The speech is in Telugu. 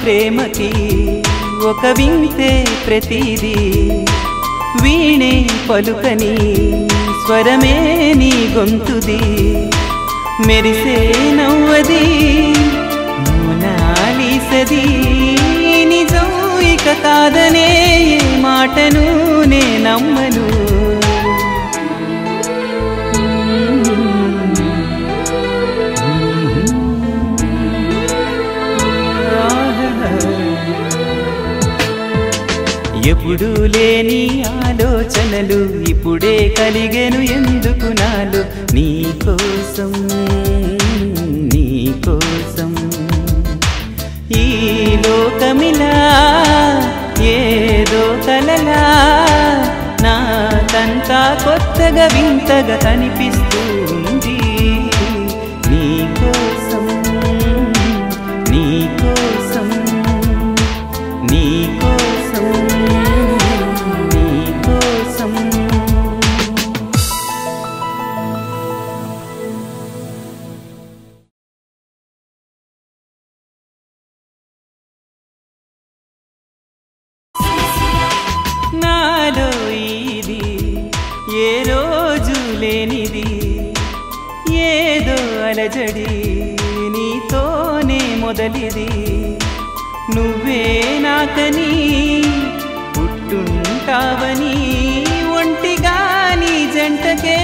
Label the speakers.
Speaker 1: ప్రేమకి ఒక వింతే ప్రతిదీ వీణే పలుకని స్వరమే నీ గొంతుది మెరిసే నవ్వది మోనాలిసది నిజం ఇక కాదనే మాటను నే నమ్మను ఎప్పుడు లేని ఆలోచనలు ఇప్పుడే కలిగెను ఎందుకు నాలో నీకోసం నీకోసం ఈ లోకమిలా ఏదో కలలా నాకంతా కొత్తగా వింతగా కనిపిస్తుంది నీకోసం నీకోసం నీకోసం నీకోసం నాలో ఇది ఏ రోజు లేనిది ఏదో అలజడి నీతోనే మొదలిది నువ్వే నాకని పుట్టుంటావని ఒంటిగా నీ జంటకే